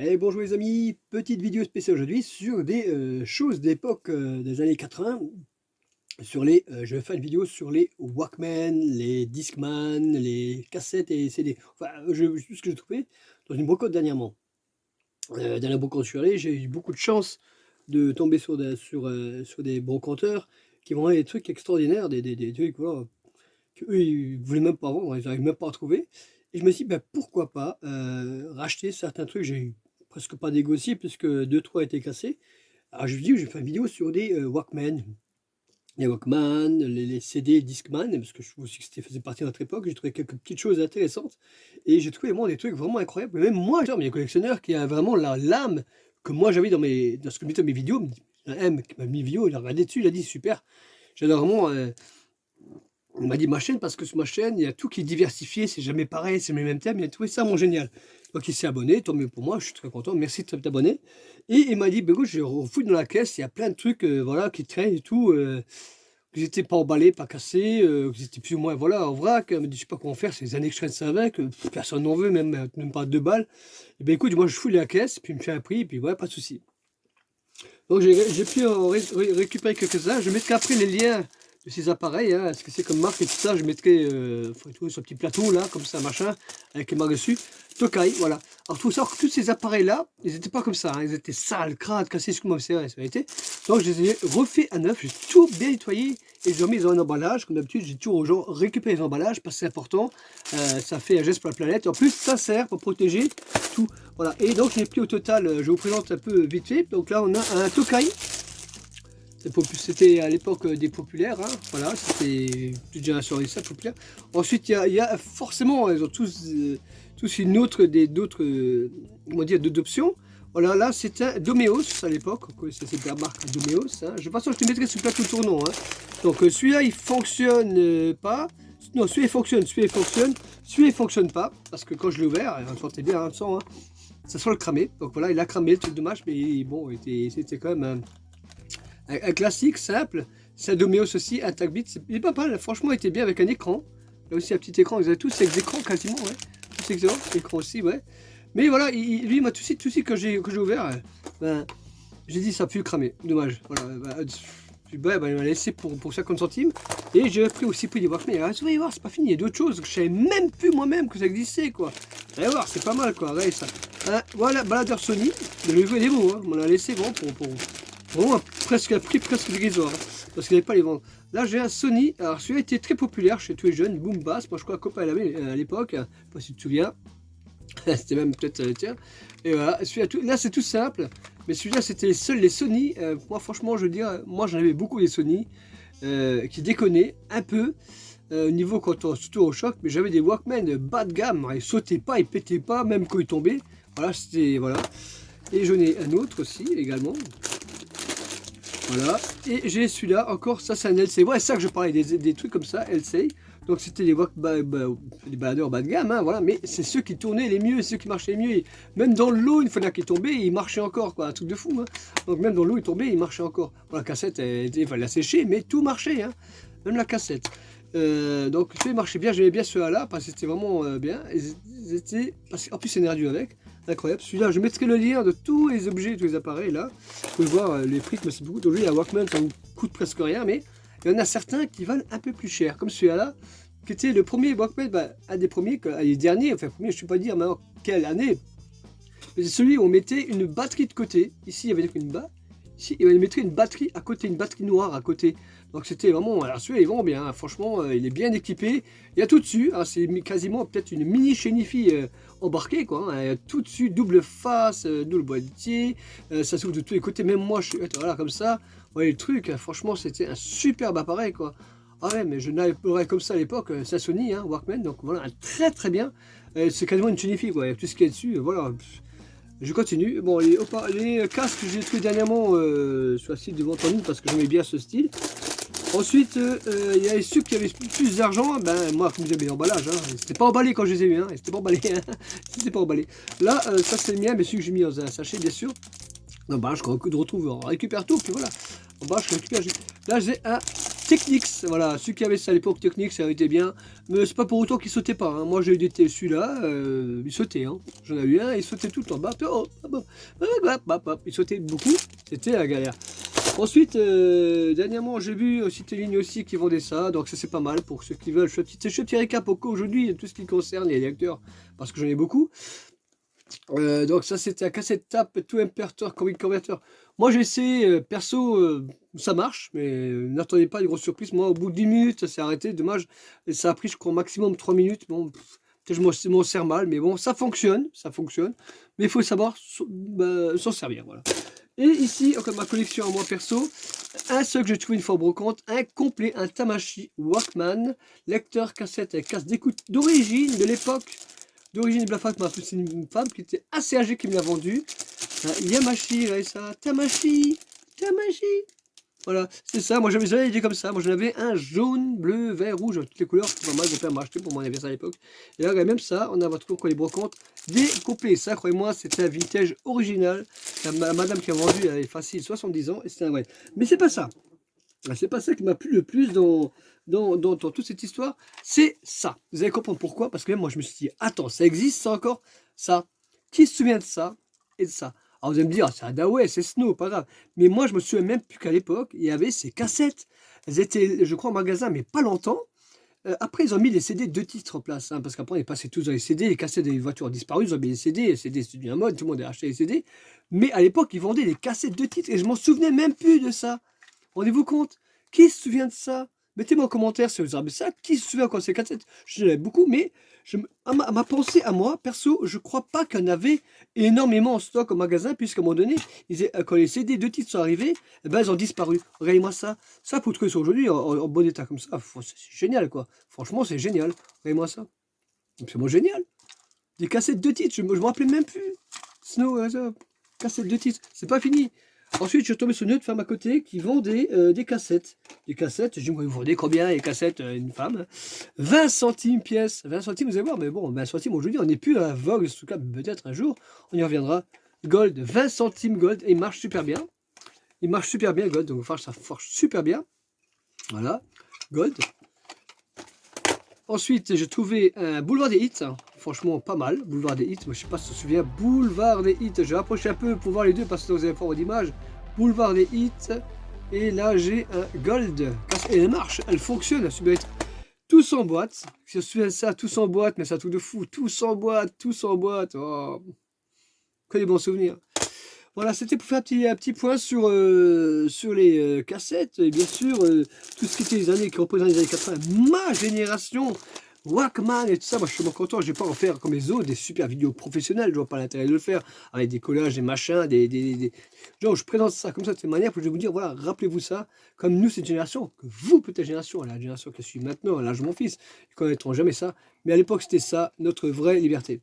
Et bonjour les amis, petite vidéo spéciale aujourd'hui sur des choses d'époque des années 80. Je vais faire une vidéo sur les Walkman, les Discman, les cassettes et CD. Enfin, tout ce que j'ai trouvé dans une brocante dernièrement. Dans la brocante où je suis allé, j'ai eu beaucoup de chance de tomber sur des brocanteurs qui vendent des trucs extraordinaires, des trucs voilà, qu'eux ils voulaient même pas vendre, ils n'arrivent même pas à trouver. Et je me suis dit, bah, pourquoi pas racheter certains trucs. J'ai eu presque pas négocié puisque deux trois étaient cassés. Alors je me dis, je vais faire une vidéo sur des Walkman. Les Walkman, les CD Discman, parce que je trouve aussi que c'était faisait partie de notre époque. J'ai trouvé quelques petites choses intéressantes. Et j'ai trouvé vraiment des trucs vraiment incroyables. Même moi, genre, il y a un collectionneur qui a vraiment la l'âme que moi j'avais dans ce que je mettais dans mes vidéos. Un M qui m'a mis une vidéo, il a regardé dessus, il a dit super. J'adore vraiment. On m'a dit ma chaîne parce que sur ma chaîne, il y a tout qui est diversifié, c'est jamais pareil, c'est les mêmes thèmes, il a trouvé ça vraiment génial. Donc il s'est abonné, tant mieux pour moi, je suis très content, merci de t'abonner. Et il m'a dit, bah, écoute, je refouille dans la caisse, il y a plein de trucs voilà, qui traînent et tout, que j'étais pas emballé, pas cassé, que j'étais plus ou moins voilà, en vrac. Il m'a dit, je sais pas comment faire, c'est des années que je traîne ça avec, personne n'en veut, même pas 2 balles. Et ben écoute, moi je fouille la caisse, puis il me fait un prix, et puis voilà, pas de souci. Donc j'ai pu en récupérer quelques-uns, je mettrai après les liens de ces appareils, hein, ce que c'est comme marque et tout ça, je mettrai faut trouver sur un petit plateau là, comme ça, machin, avec les marques dessus. Tokai, voilà. Alors il faut savoir que tous ces appareils-là, ils n'étaient pas comme ça, hein, ils étaient sales, crades, cassés, excuse-moi, c'est vrai, ça a été. Donc je les ai refait à neuf, j'ai tout bien nettoyé et je les ai mis dans un emballage. Comme d'habitude, j'ai toujours aux gens récupérer les emballages parce que c'est important, ça fait un geste pour la planète. Et en plus, ça sert pour protéger tout. Voilà, et donc j'ai pris au total, je vous présente un peu vite fait. Donc là, on a un Tokai. C'était à l'époque des populaires, hein, voilà, c'était toute génération ça populaire. Ensuite, il y a forcément, ils ont tous une autre, d'autres, comment dire, d'autres options. Voilà, là, c'est un Domeos à l'époque, c'était la marque Domeos. Hein. De toute façon, je te mettrai sur le plateau tournant. Hein. Donc, celui-là, il fonctionne pas. Non, celui-là, il fonctionne, celui-là, il fonctionne. Celui-là, il fonctionne pas, parce que quand je l'ai ouvert, on sentait bien, hein, le sang, hein, ça sent le cramé. Donc voilà, il a cramé, c'est dommage, mais bon, c'était quand même un classique simple. C'est un Domeos aussi, un Tagbit. Il est pas mal, franchement, il était bien avec un écran. Là aussi, un petit écran. Ils avaient tous des écrans quasiment, ouais. Tous excellents, écran aussi, ouais. Mais voilà, lui, il m'a tout de suite que j'ai ouvert, ben, j'ai dit ça a pu cramer. Dommage. Voilà, ben, il m'a laissé pour 50 centimes. Et j'ai pris aussi pris des Walkman. Alors, vous allez voir, c'est pas fini. Il y a d'autres choses que je savais même plus moi-même que ça existait, quoi. Vous allez voir, c'est pas mal, quoi. Regardez ça. Voilà, baladeur Sony. Je lui ai joué des mots, hein. On l'a laissé vraiment pour vraiment presque un prix presque dérisoire, hein, parce qu'il n'avait pas les vendre. Là j'ai un Sony, alors celui-là était très populaire chez tous les jeunes, Boom Bass, moi je crois que copain l'avait à l'époque, je sais pas si tu te souviens, c'était même peut-être le tien. Et voilà, là c'est tout simple, mais celui-là c'était les Sony, moi franchement je veux dire, moi j'en avais beaucoup des Sony, qui déconnaient un peu, au niveau quand on surtout au choc, mais j'avais des Walkman bas de gamme, ils sautaient pas, ils pétaient pas, même quand ils tombaient, voilà, c'était, voilà. Et j'en ai un autre aussi également. Voilà, et j'ai celui-là encore, ça c'est un LC. Ouais, c'est ça que je parlais, des trucs comme ça, LC. Donc c'était des baladeurs bas de gamme, hein, voilà, mais c'est ceux qui tournaient les mieux, ceux qui marchaient les mieux. Et même dans l'eau, une fois qu'il est tombé, il marchait encore, quoi, un truc de fou. Hein. Donc même dans l'eau, il tombait, il marchait encore. Bon, la cassette, il fallait la sécher, mais tout marchait, hein, même la cassette. Donc celui-là marchait bien, j'aimais bien ceux-là, parce que c'était vraiment bien. En plus c'est nerveux avec. Incroyable. Celui-là, je mettrai le lien de tous les objets, tous les appareils là. Vous pouvez voir les prix que c'est beaucoup. Aujourd'hui, la Walkman, ça vous coûte presque rien, mais il y en a certains qui valent un peu plus cher. Comme celui-là, qui était le premier Walkman, un des premiers, les derniers, enfin, premier, je ne sais pas dire maintenant quelle année. Mais c'est celui où on mettait une batterie de côté. Ici, il y avait une barre. Ici, il mettrait une batterie à côté, une batterie noire à côté. Donc c'était vraiment, alors celui-là il vend bien, hein. Franchement il est bien équipé, il y a tout dessus, hein. C'est quasiment peut-être une mini chenille embarquée quoi, hein. Il y a tout dessus, double face, double boîtier, ça s'ouvre de tous les côtés, même moi je suis, voilà comme ça, vous voyez le truc, hein. Franchement c'était un superbe appareil quoi. Ah ouais mais je n'avais pas comme ça à l'époque, c'est Sony, hein, Walkman, donc voilà, très bien, c'est quasiment une chenille quoi, il y a tout ce qu'il y a dessus, voilà. Je continue. Bon, les casques que j'ai trouvé dernièrement sur le site de vente en ligne parce que j'aimais bien ce style. Ensuite, il y a ceux qui avaient plus d'argent. Ben, moi, comme j'aimais l'emballage, hein, c'était pas emballé quand je les ai eu. Hein, c'était pas emballé. Hein, c'était pas emballé. Là, ça c'est le mien, mais celui que j'ai mis dans un sachet, bien sûr. L'emballage qu'on retrouve, on récupère tout, puis voilà. L'emballage, je récupère. Là, j'ai un Technics, voilà, ceux qui avaient ça à l'époque, Technics, ça avait été bien, mais c'est pas pour autant qu'ils sautaient pas, hein. Moi j'ai eu des celui-là, il sautait, hein. J'en ai eu un, il sautait tout le temps, il sautait beaucoup, c'était la galère. Ensuite, dernièrement, j'ai vu aussi des lignes aussi qui vendaient ça, donc ça c'est pas mal pour ceux qui veulent. Je fais un petit récap aujourd'hui, tout ce qui concerne les lecteurs, parce que j'en ai beaucoup. Donc ça c'était un cassette tape, tout importeur, comic converter. Moi j'ai essayé, perso, ça marche, mais n'attendez pas de grosses surprises. Moi au bout de 10 minutes ça s'est arrêté, dommage. Et ça a pris je crois maximum 3 minutes. Bon, peut-être je m'en sers mal, mais bon ça fonctionne, ça fonctionne. Mais il faut savoir s'en servir, voilà. Et ici, encore ma collection à moi perso, un seul que j'ai trouvé une fois brocante, un complet, un Tamashi Walkman, lecteur cassette avec casse d'écoute d'origine de l'époque. D'origine de la femme, c'est une femme qui était assez âgée qui me l'a vendu. Yamashi, là, ça, Tamashi. Voilà, c'est ça. Moi, j'avais jamais dit comme ça. Moi, j'en avais un jaune, bleu, vert, rouge, toutes les couleurs. C'était pas mal. Mon père m'a acheté pour mon anniversaire à l'époque. Et là, même ça, on a retrouvé encore les brocantes des complets. Ça, croyez-moi, c'était un vintage original. La madame qui a vendu, elle avait facile 70 ans et c'était un vrai. Mais c'est pas ça. C'est pas ça qui m'a plu le plus dans toute cette histoire. C'est ça. Vous allez comprendre pourquoi. Parce que même moi, je me suis dit, attends, ça existe ça encore? Ça. Qui se souvient de ça et de ça? Alors vous allez me dire, c'est Hadaway, c'est Snow, pas grave. Mais moi, je me souviens même plus qu'à l'époque, il y avait ces cassettes. Elles étaient, je crois, en magasin, mais pas longtemps. Après, ils ont mis les CD 2 titres en place, hein, parce qu'après, on est passé tous dans les CD, les cassettes des voitures ont disparu, ils ont mis les CD, les CD c'est devenu un mode, tout le monde a acheté les CD. Mais à l'époque, ils vendaient les cassettes 2 titres, et je m'en souvenais même plus de ça. Rendez-vous compte? Qui se souvient de ça? Mettez-moi en commentaire si vous avez ça. Qui se souvient quand c'est cassettes? Je l'ai beaucoup, mais à ma pensée, à moi, perso, je crois pas qu'il y en avait énormément en stock au magasin, puisqu'à un moment donné, quand les CD 2 titres sont arrivés, eh ben, ils ont disparu. Regardez-moi ça. Ça, pour trouver ça aujourd'hui en bon état comme ça, c'est génial, quoi. Franchement, c'est génial. Regardez-moi ça. C'est vraiment génial. Des cassettes 2 titres, je me rappelais même plus. Snow, cassette 2 titres. C'est pas fini. Ensuite, je suis tombé sur une autre femme à côté qui vendait des cassettes. Des cassettes, je dis, vous vendez combien les cassettes, une femme? 20 centimes pièce. 20 centimes, vous allez voir, mais bon, 20 centimes aujourd'hui, on n'est plus à la vogue, en tout cas, peut-être un jour, on y reviendra. Gold, 20 centimes gold, et il marche super bien. Il marche super bien, gold, donc ça forge super bien. Voilà, gold. Ensuite, j'ai trouvé un boulevard des hits, franchement pas mal, boulevard des hits, moi je sais pas si tu te souviens, boulevard des hits, j'ai rapproché un peu pour voir les deux parce que vous avez pas d'image, boulevard des hits, et là j'ai un gold, et elle marche, elle fonctionne, elle subit tous en boîte, si je me souviens de ça, tous en boîte, mais c'est un truc de fou, tous en boîte, oh, que des bons souvenirs. Voilà, c'était pour faire un petit point sur les cassettes, et bien sûr, tout ce qui était les années, qui représentent les années 80, ma génération, Walkman et tout ça, moi je suis vraiment content, je vais pas en faire comme les autres, des super vidéos professionnelles, je vois pas l'intérêt de le faire, avec des collages, des machins, genre je présente ça comme ça de cette manière, pour je vais vous dire, voilà, rappelez-vous ça, comme nous, cette génération, que vous, peut-être génération, la génération que je suis maintenant, à l'âge de mon fils, ils connaîtront jamais ça, mais à l'époque c'était ça, notre vraie liberté.